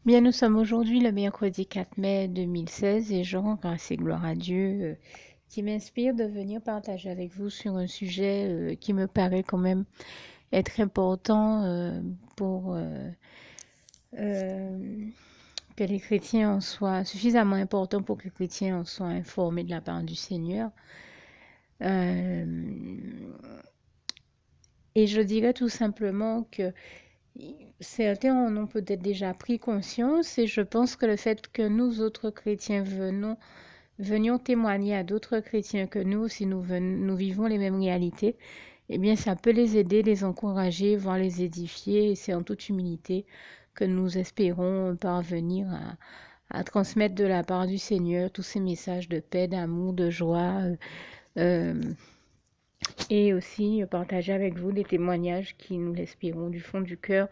Bien, nous sommes aujourd'hui le mercredi 4 mai 2016 et je rends grâce et gloire à Dieu qui m'inspire de venir partager avec vous sur un sujet qui me paraît quand même être important pour euh, que les chrétiens en soient, suffisamment important pour que les chrétiens en soient informés de la part du Seigneur. Euh, et je dirais tout simplement que certains en ont peut-être déjà pris conscience et je pense que le fait que nous autres chrétiens venions témoigner à d'autres chrétiens que nous, si nous vivons les mêmes réalités, eh bien, ça peut les aider, les encourager, voire les édifier. Et c'est en toute humilité que nous espérons parvenir à transmettre de la part du Seigneur tous ces messages de paix, d'amour, de joie, euh, et aussi partager avec vous des témoignages qui, nous l'espérons, du fond du cœur,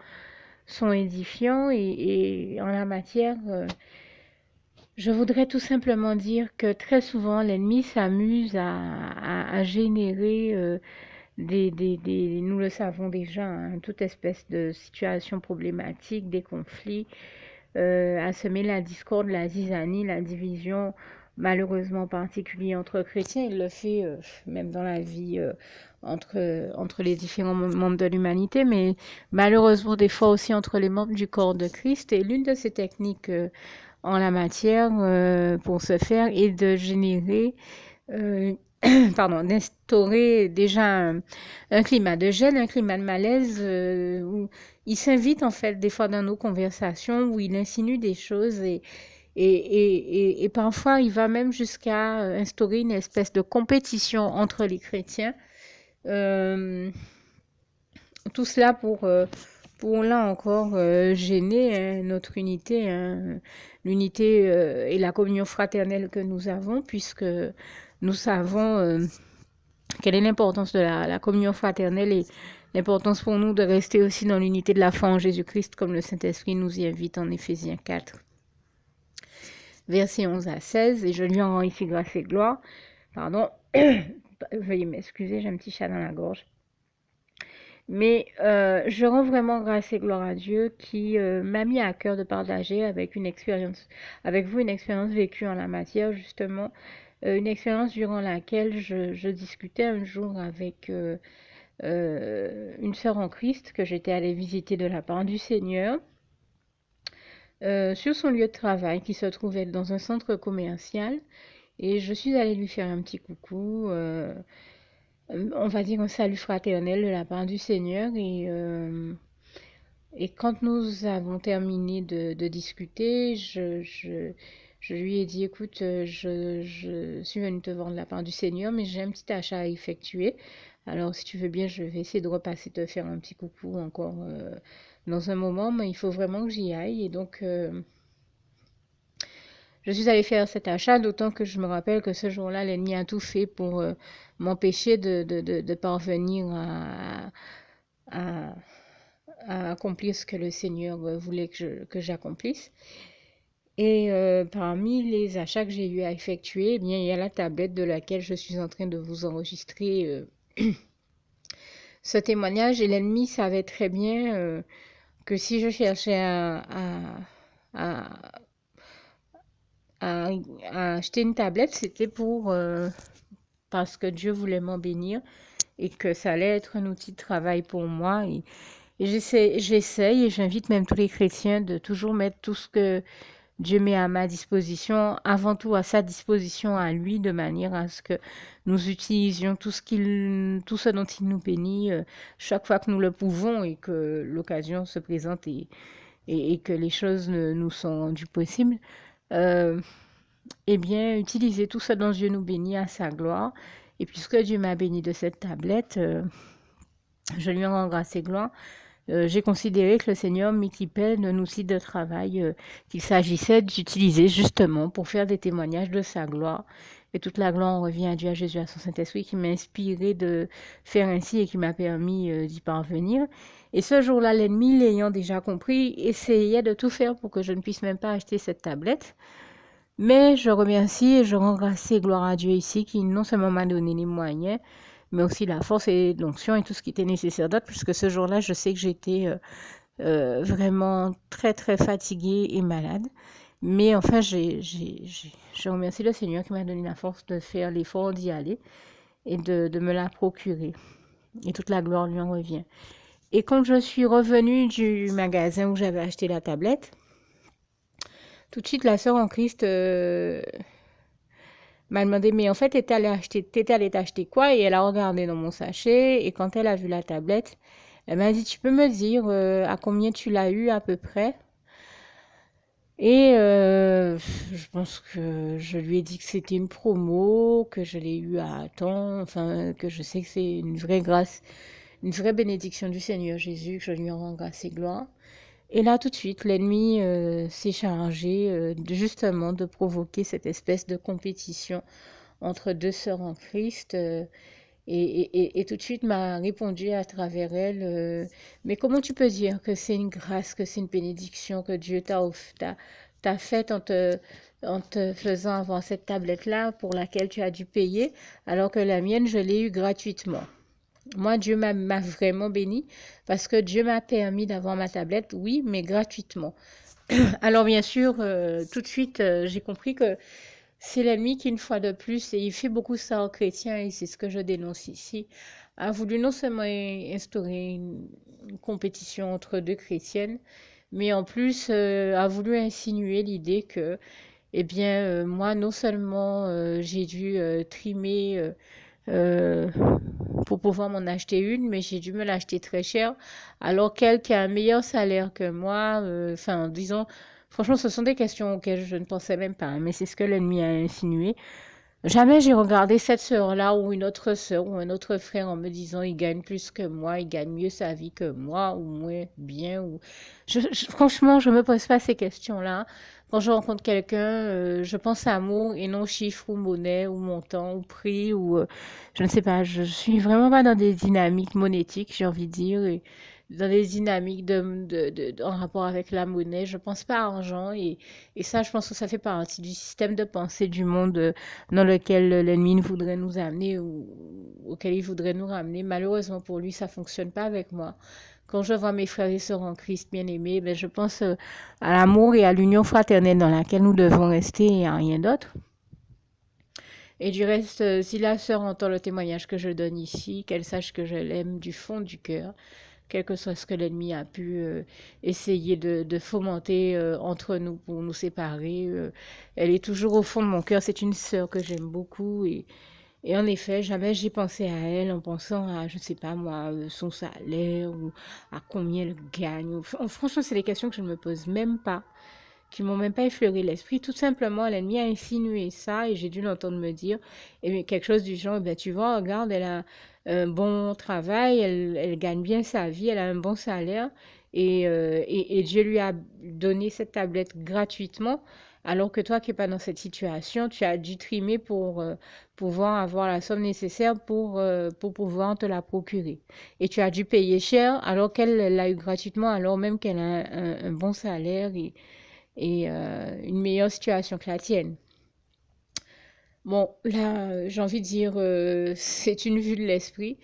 sont édifiants. Et en la matière, je voudrais tout simplement dire que très souvent, l'ennemi s'amuse à générer nous le savons déjà, hein, toute espèce de situation problématique, des conflits, à semer la discorde, la zizanie, la division, malheureusement particulière entre chrétiens. Il le fait même dans la vie entre les différents membres de l'humanité, mais malheureusement des fois aussi entre les membres du corps de Christ. Et l'une de ces techniques en la matière pour ce faire est de générer, euh, pardon, d'instaurer déjà un climat de gêne, un climat de malaise où il s'invite en fait des fois dans nos conversations où il insinue des choses et parfois il va même jusqu'à instaurer une espèce de compétition entre les chrétiens. Euh, Tout cela pour là encore gêner hein, notre unité, hein, l'unité et la communion fraternelle que nous avons, puisque nous savons quelle est l'importance de la communion fraternelle et l'importance pour nous de rester aussi dans l'unité de la foi en Jésus-Christ, comme le Saint-Esprit nous y invite en Éphésiens 4, versets 11 à 16. Et je lui en rends ici grâce et gloire. Pardon, veuillez m'excuser, j'ai un petit chat dans la gorge. Mais je rends vraiment grâce et gloire à Dieu qui m'a mis à cœur de partager avec vous une expérience vécue en la matière, justement, une expérience durant laquelle je discutais un jour avec une sœur en Christ que j'étais allée visiter de la part du Seigneur sur son lieu de travail qui se trouvait dans un centre commercial. Et je suis allée lui faire un petit coucou. On va dire un salut fraternel de la part du Seigneur et quand nous avons terminé de discuter, je lui ai dit, écoute, je suis venue te voir de la part du Seigneur, mais j'ai un petit achat à effectuer. Alors, si tu veux bien, je vais essayer de repasser te faire un petit coucou encore dans un moment, mais il faut vraiment que j'y aille. Et donc, je suis allée faire cet achat, d'autant que je me rappelle que ce jour-là, l'ennemi a tout fait pour m'empêcher de parvenir à, à accomplir ce que le Seigneur voulait que j'accomplisse. Et parmi les achats que j'ai eu à effectuer, eh bien, il y a la tablette de laquelle je suis en train de vous enregistrer ce témoignage. Et l'ennemi savait très bien que si je cherchais à, à, à acheter une tablette, c'était parce que Dieu voulait m'en bénir et que ça allait être un outil de travail pour moi. Et j'essaye et j'invite même tous les chrétiens de toujours mettre tout ce que Dieu met à ma disposition, avant tout à sa disposition à lui, de manière à ce que nous utilisions tout ce dont il nous bénit chaque fois que nous le pouvons et que l'occasion se présente et que les choses nous sont rendues possibles. Euh, eh bien, utiliser tout ce dont Dieu nous bénit à sa gloire. Et puisque Dieu m'a béni de cette tablette, je lui en rends grâce et gloire. J'ai considéré que le Seigneur m'équipait d'un outil de travail qu'il s'agissait d'utiliser justement pour faire des témoignages de sa gloire. Et toute la gloire revient à Dieu, à Jésus, à son Saint-Esprit qui m'a inspiré de faire ainsi et qui m'a permis d'y parvenir. Et ce jour-là, l'ennemi, l'ayant déjà compris, essayait de tout faire pour que je ne puisse même pas acheter cette tablette. Mais je remercie et je rends grâce et gloire à Dieu ici qui non seulement m'a donné les moyens, mais aussi la force et l'onction et tout ce qui était nécessaire d'autre, puisque ce jour-là, je sais que j'étais vraiment très très fatiguée et malade. Mais enfin, je remercie le Seigneur qui m'a donné la force de faire l'effort d'y aller et de me la procurer. Et toute la gloire lui en revient. Et quand je suis revenue du magasin où j'avais acheté la tablette, tout de suite la sœur en Christ m'a demandé, mais en fait, t'étais allée t'acheter quoi? Et elle a regardé dans mon sachet et quand elle a vu la tablette, elle m'a dit, tu peux me dire à combien tu l'as eu à peu près? Et je pense que je lui ai dit que c'était une promo, que je l'ai eu à temps, enfin que je sais que c'est une vraie grâce, une vraie bénédiction du Seigneur Jésus, que je lui en rends grâce et gloire. Et là, tout de suite, l'ennemi s'est chargé justement de provoquer cette espèce de compétition entre deux sœurs en Christ. Et tout de suite m'a répondu à travers elle, mais comment tu peux dire que c'est une grâce, que c'est une bénédiction que Dieu t'a faite en te faisant avoir cette tablette-là pour laquelle tu as dû payer, alors que la mienne, je l'ai eue gratuitement. Moi, Dieu m'a vraiment béni parce que Dieu m'a permis d'avoir ma tablette, oui, mais gratuitement. Alors bien sûr, tout de suite, j'ai compris que c'est l'ennemi qui, une fois de plus, et il fait beaucoup ça aux chrétiens, et c'est ce que je dénonce ici, a voulu non seulement instaurer une compétition entre deux chrétiennes, mais en plus a voulu insinuer l'idée que, eh bien, moi, non seulement j'ai dû trimer euh, pour pouvoir m'en acheter une, mais j'ai dû me l'acheter très cher, alors qu'elle qui a un meilleur salaire que moi, enfin, disons, franchement, ce sont des questions auxquelles je ne pensais même pas, hein, mais c'est ce que l'ennemi a insinué. Jamais j'ai regardé cette sœur-là ou une autre sœur ou un autre frère en me disant il gagne plus que moi, il gagne mieux sa vie que moi ou moins bien. Ou... franchement, je me pose pas ces questions-là. Quand je rencontre quelqu'un, je pense à amour et non chiffre ou monnaie ou montant ou prix ou je ne sais pas. Je suis vraiment pas dans des dynamiques monétiques, j'ai envie de dire, et dans des dynamiques en rapport avec la monnaie. Je pense pas à argent et ça, je pense que ça fait partie du système de pensée du monde dans lequel l'ennemi voudrait nous amener ou auquel il voudrait nous ramener. Malheureusement pour lui, ça fonctionne pas avec moi. Quand je vois mes frères et sœurs en Christ bien-aimés, ben, je pense à l'amour et à l'union fraternelle dans laquelle nous devons rester et à rien d'autre. Et du reste, si la sœur entend le témoignage que je donne ici, qu'elle sache que je l'aime du fond du cœur, quel que soit ce que l'ennemi a pu essayer de fomenter entre nous pour nous séparer. Elle est toujours au fond de mon cœur. C'est une sœur que j'aime beaucoup et en effet, jamais j'ai pensé à elle en pensant à, je ne sais pas moi, son salaire ou à combien elle gagne. Franchement, c'est des questions que je ne me pose même pas, qui m'ont même pas effleuré l'esprit. Tout simplement, l'ennemi a insinué ça et j'ai dû l'entendre me dire quelque chose du genre, ben, tu vois, regarde, elle a un bon travail, elle gagne bien sa vie, elle a un bon salaire et Dieu lui a donné cette tablette gratuitement. Alors que toi qui n'es pas dans cette situation, tu as dû trimer pour pouvoir avoir la somme nécessaire pour pouvoir te la procurer. Et tu as dû payer cher alors qu'elle l'a eu gratuitement, alors même qu'elle a un bon salaire et une meilleure situation que la tienne. Bon, là, j'ai envie de dire, c'est une vue de l'esprit,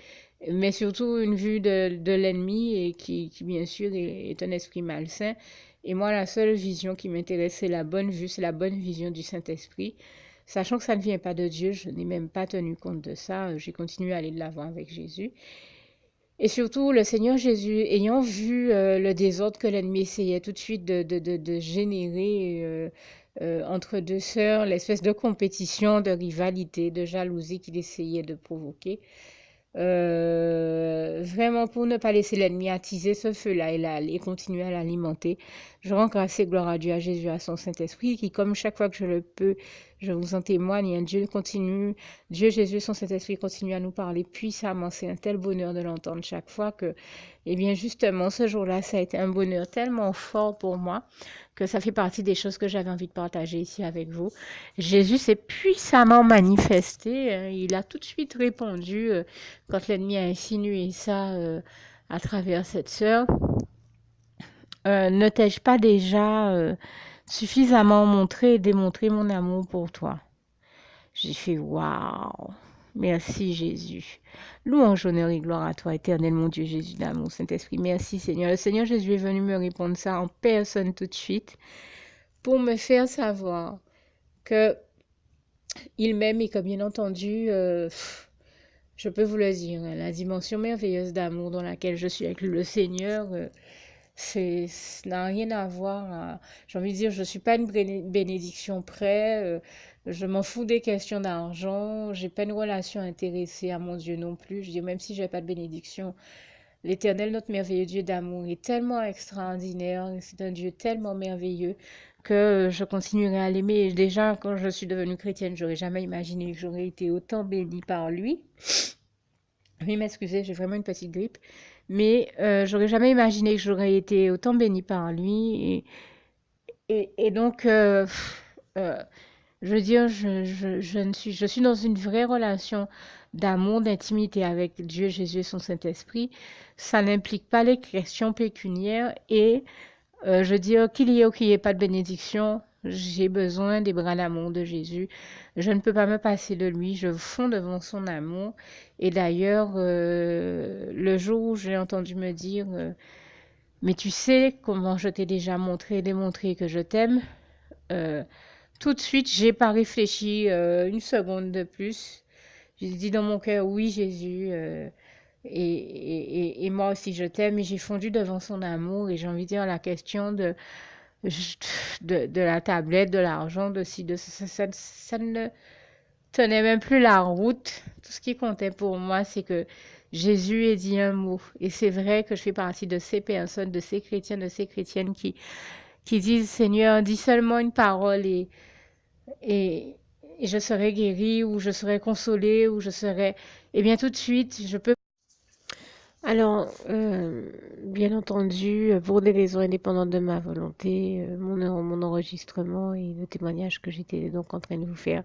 mais surtout une vue de l'ennemi et qui, bien sûr, est un esprit malsain. Et moi, la seule vision qui m'intéresse, c'est la bonne vue, c'est la bonne vision du Saint-Esprit. Sachant que ça ne vient pas de Dieu, je n'ai même pas tenu compte de ça. J'ai continué à aller de l'avant avec Jésus. Et surtout, le Seigneur Jésus, ayant vu le désordre que l'ennemi essayait tout de suite de générer entre deux sœurs, l'espèce de compétition, de rivalité, de jalousie qu'il essayait de provoquer, vraiment pour ne pas laisser l'ennemi attiser ce feu-là et continuer à l'alimenter. Je rends grâce et gloire à Dieu, à Jésus, à son Saint-Esprit, qui, comme chaque fois que je le peux, je vous en témoigne, hein, Dieu, Jésus, son Saint-Esprit continue à nous parler puissamment. C'est un tel bonheur de l'entendre chaque fois que, eh bien, justement, ce jour-là, ça a été un bonheur tellement fort pour moi que ça fait partie des choses que j'avais envie de partager ici avec vous. Jésus s'est puissamment manifesté. Il a tout de suite répondu quand l'ennemi a insinué ça à travers cette sœur. Ne t'ai-je pas déjà suffisamment montré et démontré mon amour pour toi? J'ai fait waouh! Merci Jésus. Louange, honneur et gloire à toi, éternel mon Dieu Jésus d'amour, Saint-Esprit. Merci Seigneur. Le Seigneur Jésus est venu me répondre ça en personne tout de suite pour me faire savoir que il m'aime et que bien entendu, je peux vous le dire, hein, la dimension merveilleuse d'amour dans laquelle je suis avec le Seigneur, ça n'a rien à voir. J'ai envie de dire, je ne suis pas une bénédiction près. Je m'en fous des questions d'argent. J'ai pas une relation intéressée à mon Dieu non plus. Je dis, même si je n'ai pas de bénédiction, l'Éternel, notre merveilleux Dieu d'amour, est tellement extraordinaire. C'est un Dieu tellement merveilleux que je continuerai à l'aimer. Et déjà, quand je suis devenue chrétienne, j'aurais jamais imaginé que j'aurais été autant bénie par lui. Oui, m'excusez, j'ai vraiment une petite grippe. Mais j'aurais jamais imaginé que j'aurais été autant bénie par lui. Et donc, euh, je veux dire, je suis dans une vraie relation d'amour, d'intimité avec Dieu, Jésus et son Saint-Esprit. Ça n'implique pas les questions pécuniaires et je veux dire, qu'il y ait ou qu'il n'y ait pas de bénédiction, j'ai besoin des bras d'amour de Jésus. Je ne peux pas me passer de lui. Je fonds devant son amour. Et d'ailleurs, le jour où j'ai entendu me dire, mais tu sais comment je t'ai déjà montré et démontré que je t'aime, euh, tout de suite, j'ai pas réfléchi une seconde de plus. J'ai dit dans mon cœur, oui, Jésus. Et moi aussi, je t'aime. Et j'ai fondu devant son amour. Et j'ai envie de dire la question de la tablette, de l'argent, de ci, de ça, ça ne tenait même plus la route. Tout ce qui comptait pour moi, c'est que Jésus ait dit un mot. Et c'est vrai que je fais partie de ces personnes, de ces chrétiens, de ces chrétiennes qui disent, Seigneur, dis seulement une parole et, et je serai guérie ou je serai consolée ou je serai... Eh bien, tout de suite, je peux... Alors, bien entendu, pour des raisons indépendantes de ma volonté, mon enregistrement et le témoignage que j'étais donc en train de vous faire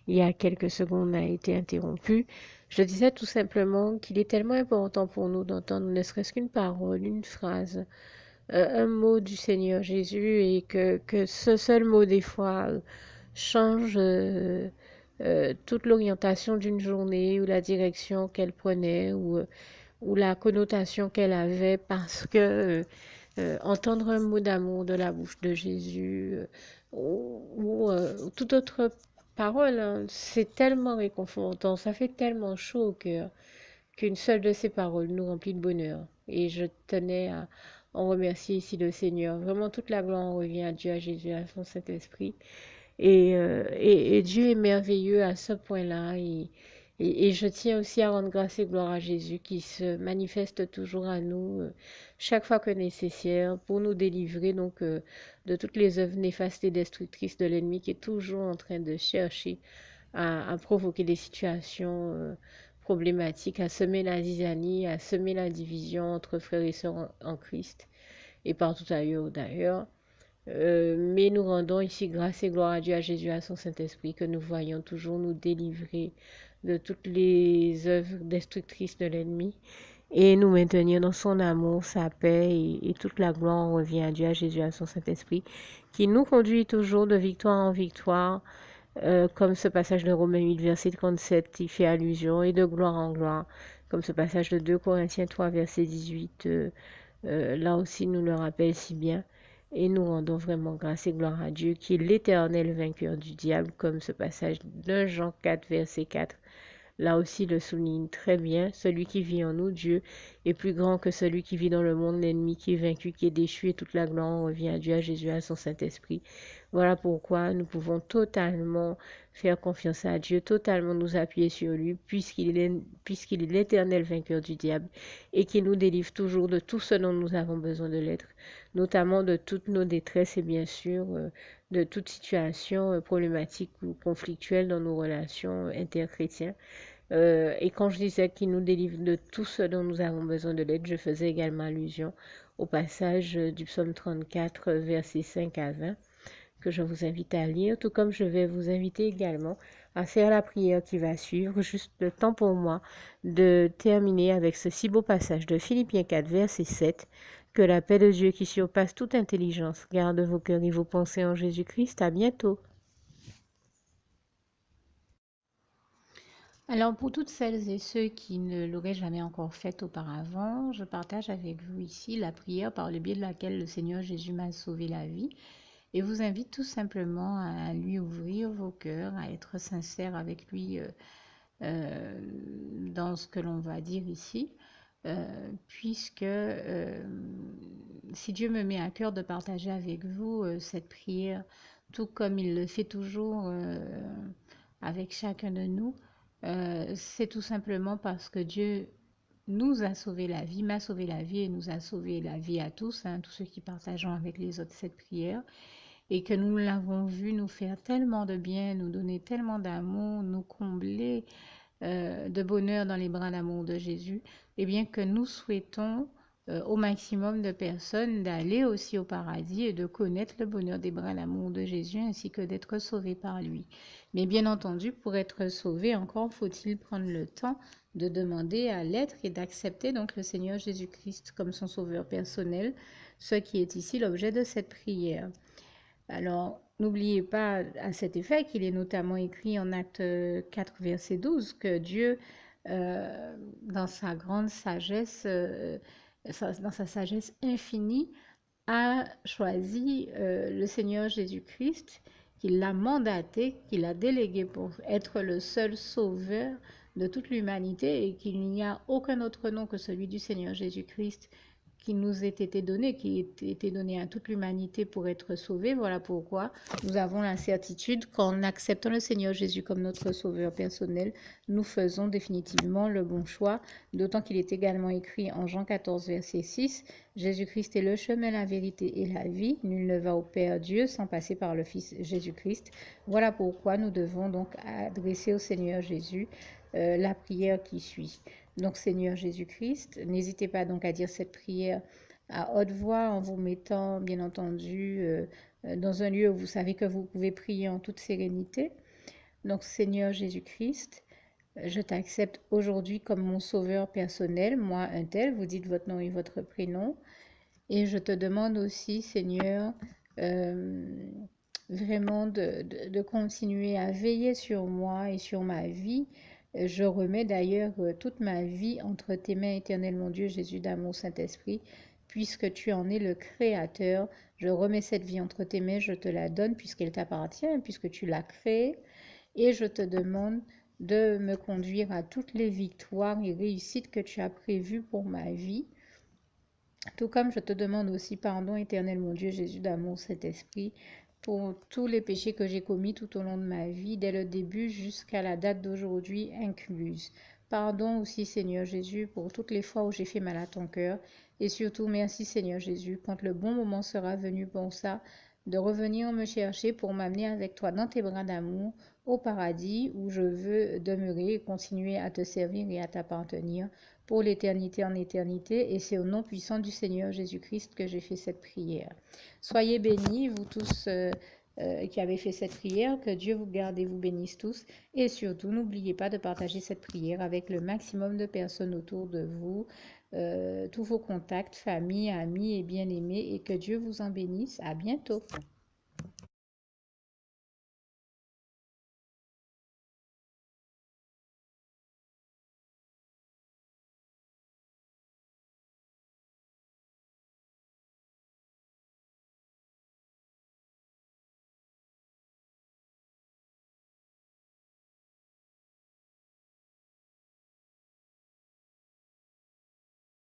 il y a quelques secondes a été interrompu. Je disais tout simplement qu'il est tellement important pour nous d'entendre ne serait-ce qu'une parole, une phrase, un mot du Seigneur Jésus et que ce seul mot des fois change toute l'orientation d'une journée ou la direction qu'elle prenait ou la connotation qu'elle avait parce que entendre un mot d'amour de la bouche de Jésus ou toute autre parole, hein, c'est tellement réconfortant, ça fait tellement chaud au cœur qu'une seule de ces paroles nous remplit de bonheur. Et je tenais à en remercier ici le Seigneur. Vraiment, toute la gloire en revient à Dieu, à Jésus, à son Saint-Esprit. Et Dieu est merveilleux à ce point-là. Et je tiens aussi à rendre grâce et gloire à Jésus qui se manifeste toujours à nous chaque fois que nécessaire pour nous délivrer donc de toutes les œuvres néfastes et destructrices de l'ennemi qui est toujours en train de chercher à provoquer des situations problématiques, à semer la zizanie, à semer la division entre frères et sœurs en Christ et partout ailleurs d'ailleurs. Mais nous rendons ici grâce et gloire à Dieu, à Jésus, à son Saint-Esprit, que nous voyons toujours nous délivrer de toutes les œuvres destructrices de l'ennemi et nous maintenir dans son amour, sa paix et toute la gloire en revient à Dieu, à Jésus, à son Saint-Esprit, qui nous conduit toujours de victoire en victoire, comme ce passage de Romains 8, verset 37, y fait allusion, et de gloire en gloire, comme ce passage de 2 Corinthiens 3, verset 18, là aussi nous le rappelle si bien. Et nous rendons vraiment grâce et gloire à Dieu, qui est l'éternel vainqueur du diable, comme ce passage de Jean 4, verset 4. Là aussi le souligne très bien, celui qui vit en nous, Dieu, est plus grand que celui qui vit dans le monde, l'ennemi qui est vaincu, qui est déchu, et toute la gloire revient à Dieu, à Jésus, à son Saint-Esprit. Voilà pourquoi nous pouvons totalement faire confiance à Dieu, totalement nous appuyer sur lui, puisqu'il est l'éternel vainqueur du diable et qui nous délivre toujours de tout ce dont nous avons besoin de l'être, notamment de toutes nos détresses et bien sûr de toute situation problématique ou conflictuelle dans nos relations interchrétiennes. Et quand je disais qu'il nous délivre de tout ce dont nous avons besoin de l'aide, je faisais également allusion au passage du psaume 34, versets 5 à 20, que je vous invite à lire, tout comme je vais vous inviter également à faire la prière qui va suivre. Juste le temps pour moi de terminer avec ce si beau passage de Philippiens 4, verset 7. Que la paix de Dieu qui surpasse toute intelligence garde vos cœurs et vos pensées en Jésus-Christ. À bientôt. Alors, pour toutes celles et ceux qui ne l'auraient jamais encore fait auparavant, je partage avec vous ici la prière par le biais de laquelle le Seigneur Jésus m'a sauvé la vie et vous invite tout simplement à lui ouvrir vos cœurs, à être sincère avec lui dans ce que l'on va dire ici, puisque si Dieu me met à cœur de partager avec vous cette prière, tout comme il le fait toujours avec chacun de nous, c'est tout simplement parce que Dieu nous a sauvé la vie, m'a sauvé la vie et nous a sauvé la vie à tous, hein, tous ceux qui partageons avec les autres cette prière, et que nous l'avons vu nous faire tellement de bien, nous donner tellement d'amour, nous combler de bonheur dans les bras d'amour de Jésus, et bien que nous souhaitons au maximum de personnes d'aller aussi au paradis et de connaître le bonheur des bras d'amour de Jésus ainsi que d'être sauvés par lui. Mais bien entendu, pour être sauvé, encore faut-il prendre le temps de demander à l'être et d'accepter donc le Seigneur Jésus-Christ comme son sauveur personnel, ce qui est ici l'objet de cette prière. Alors, n'oubliez pas à cet effet qu'il est notamment écrit en Acte 4, verset 12, que Dieu, dans sa grande sagesse, dans sa sagesse infinie, a choisi le Seigneur Jésus-Christ, qu'il l'a mandaté, qu'il a délégué pour être le seul sauveur de toute l'humanité et qu'il n'y a aucun autre nom que celui du Seigneur Jésus-Christ qui nous ait été donné, qui ait été donné à toute l'humanité pour être sauvé. Voilà pourquoi nous avons la certitude qu'en acceptant le Seigneur Jésus comme notre sauveur personnel, nous faisons définitivement le bon choix, d'autant qu'il est également écrit en Jean 14, verset 6, Jésus-Christ est le chemin, la vérité et la vie. Nul ne va au Père Dieu sans passer par le Fils Jésus-Christ. Voilà pourquoi nous devons donc adresser au Seigneur Jésus la prière qui suit. Donc Seigneur Jésus-Christ, n'hésitez pas donc à dire cette prière à haute voix en vous mettant bien entendu dans un lieu où vous savez que vous pouvez prier en toute sérénité. Donc Seigneur Jésus-Christ, je t'accepte aujourd'hui comme mon sauveur personnel, moi un tel, vous dites votre nom et votre prénom. Et je te demande aussi, Seigneur, vraiment de continuer à veiller sur moi et sur ma vie. Je remets d'ailleurs toute ma vie entre tes mains, éternel mon Dieu, Jésus d'amour, Saint-Esprit, puisque tu en es le Créateur. Je remets cette vie entre tes mains, je te la donne puisqu'elle t'appartient, puisque tu l'as créée. Et je te demande de me conduire à toutes les victoires et réussites que tu as prévues pour ma vie. Tout comme je te demande aussi pardon, éternel mon Dieu, Jésus d'amour, Saint-Esprit, pour tous les péchés que j'ai commis tout au long de ma vie, dès le début jusqu'à la date d'aujourd'hui incluse. Pardon aussi, Seigneur Jésus, pour toutes les fois où j'ai fait mal à ton cœur. Et surtout, merci, Seigneur Jésus, quand le bon moment sera venu pour ça, de revenir me chercher pour m'amener avec toi dans tes bras d'amour au paradis où je veux demeurer et continuer à te servir et à t'appartenir pour l'éternité en éternité. Et c'est au nom puissant du Seigneur Jésus-Christ que j'ai fait cette prière. Soyez bénis, vous tous qui avez fait cette prière, que Dieu vous garde et vous bénisse tous. Et surtout, n'oubliez pas de partager cette prière avec le maximum de personnes autour de vous, tous vos contacts, famille, amis et bien-aimés, et que Dieu vous en bénisse. À bientôt.